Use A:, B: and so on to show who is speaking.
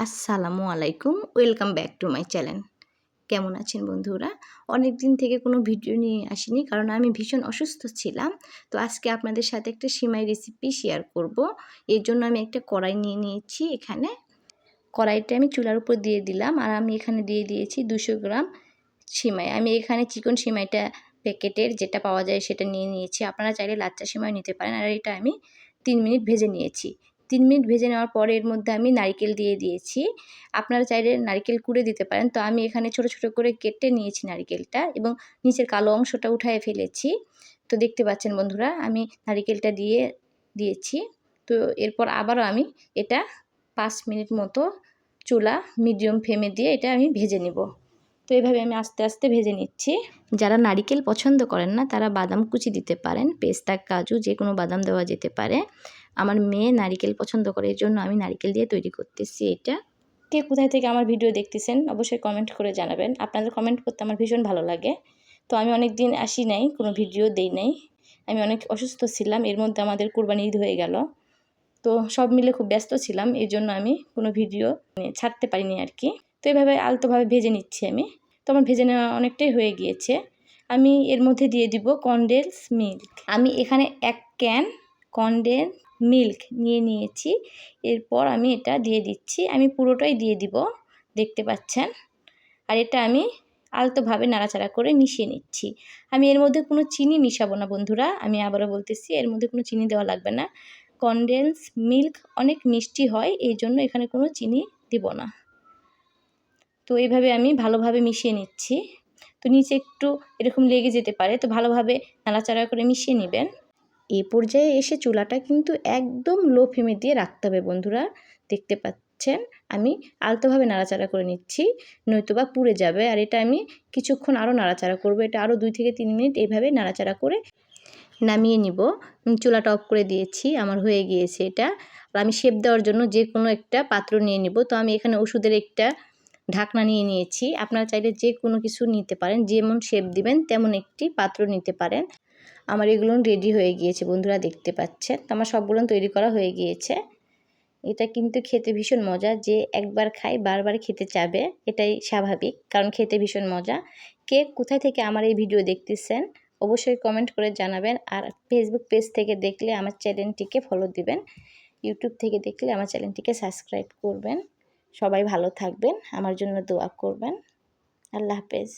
A: আসসালামু আলাইকুম, welcome back to my channel. কেমন আছেন বন্ধুরা? অনেক দিন থেকে কোনো ভিডিও নিয়ে আসিনি, কারণ আমি ভীষণ অসুস্থ ছিলাম। তো আজকে আপনাদের সাথে একটা সিমাই রেসিপি শেয়ার করব। এর জন্য আমি একটা কড়াই নিয়ে নিয়েছি। এখানে কড়াইটা আমি চুলার উপর দিয়ে দিলাম, আর আমি এখানে দিয়ে দিয়েছি 200 গ্রাম সিমাই। আমি এখানে চিকন সিমাইটা প্যাকেটের যেটা পাওয়া যায় সেটা নিয়ে নিয়েছি। আপনারা চাইলে লাচ্চা সিমাই নিতে পারেন। আর এটা আমি 3 মিনিট ভেজে নিয়েছি। 3 মিনিট ভেজে নেওয়ার পরে এর মধ্যে আমি নারকেল দিয়ে দিয়েছি। আপনারা চাইলে নারকেল কুড়ে দিতে পারেন। তো আমি এখানে ছোট ছোট করে কেটে নিয়েছি নারকেলটা, এবং নিচের কালো অংশটা উঠায়ে ফেলেছি। তো দেখতে পাচ্ছেন বন্ধুরা, আমি নারকেলটা দিয়েছি। তো এরপর আবারও আমি এটা 5 মিনিট মতো চুলা মিডিয়াম ফ্লেমে দিয়ে এটা আমি ভেজে নেব। তো এইভাবে আমি আস্তে আস্তে ভেজে নিচ্ছি। যারা নারকেল পছন্দ করেন না তারা বাদাম কুচি দিতে পারেন, পেস্তা, কাজু যে কোনো বাদাম দেওয়া যেতে পারে। আমার মেয়ে নারকেল পছন্দ করে, এর জন্য আমি নারকেল দিয়ে তৈরি করতেছি এটা। কে কোথায় থেকে আমার ভিডিও দেখতেছেন অবশ্যই কমেন্ট করে জানাবেন। আপনাদের কমেন্ট করতে আমার ভীষণ ভালো লাগে। তো আমি অনেক দিন আসি নাই, কোনো ভিডিও দেই নাই। আমি অনেক অসুস্থ ছিলাম, এর মধ্যে আমাদের কুরবানি ঈদ হয়ে গেল। তো সব মিলে খুব ব্যস্ত ছিলাম, এই জন্য আমি কোনো ভিডিও ছাড়তে পারিনি আর কি। তো এভাবে আলতোভাবে ভেজে নিচ্ছি আমি। তো আমার ভেজে নেওয়া অনেকটাই হয়ে গিয়েছে। আমি এর মধ্যে দিয়ে দিব কনডেন্স মিল্ক। আমি এখানে 1 ক্যান কনডেন্স মিল্ক নিয়ে নিয়েছি। এরপর আমি এটা দিয়ে দিচ্ছি, আমি পুরোটাই দিয়ে দিব, দেখতে পাচ্ছেন। আর এটা আমি আলতোভাবে নাড়াচাড়া করে মিশিয়ে নিচ্ছি। আমি এর মধ্যে কোনো চিনি মিশাবো না বন্ধুরা, আমি আবারও বলতেছি, এর মধ্যে কোনো চিনি দেওয়া লাগবে না। কনডেন্স মিল্ক অনেক মিষ্টি হয়, এই জন্য এখানে কোনো চিনি দিব না। তো এইভাবে আমি ভালোভাবে মিশিয়ে নিচ্ছি। তো নিচে একটু এরকম লেগে যেতে পারে, তো ভালোভাবে নাড়াচাড়া করে মিশিয়ে নেবেন। এই পর্যায়ে এসে চুলাটা কিন্তু একদম লো ফ্লেমে দিয়ে রাখতে হবে বন্ধুরা। দেখতে পাচ্ছেন আমি আলতোভাবে নাড়াচাড়া করে নিচ্ছি, নয়তোবা পুড়ে যাবে। আর এটা আমি কিছুক্ষণ আরও নাড়াচাড়া করব, এটা আরও 2 থেকে 3 মিনিট এইভাবে নাড়াচাড়া করে নামিয়ে নিব। চুলাটা অফ করে দিয়েছি, আমার হয়ে গিয়েছে এটা। আর আমি শেপ দেওয়ার জন্য যে কোনো একটা পাত্র নিয়ে নিব। তো আমি এখানে ওষুধের একটা ঢাকনা নিয়ে নিয়েছি। আপনারা চাইলে যে কোনো কিছু নিতে পারেন, যেমন শেপ দিবেন তেমন একটি পাত্র নিতে পারেন। আমার এগুলো রেডি হয়ে গিয়েছে বন্ধুরা, দেখতে পাচ্ছেন। তো আমার সবগুলো তৈরি করা হয়ে গিয়েছে। এটা কিন্তু খেতে ভীষণ মজা, যে একবার খাই বারবার খেতে চাবে, এটাই স্বাভাবিক, কারণ খেতে ভীষণ মজা। কে কোথায় থেকে আমার এই ভিডিও দেখতেছেন অবশ্যই কমেন্ট করে জানাবেন। আর ফেসবুক পেজ থেকে দেখলে আমার চ্যানেলটিকে ফলো দিবেন, ইউটিউব থেকে দেখলে আমার চ্যানেলটিকে সাবস্ক্রাইব করবেন। সবাই ভালো থাকবেন, আমার জন্য দোয়া করবেন। আল্লাহ হাফেজ।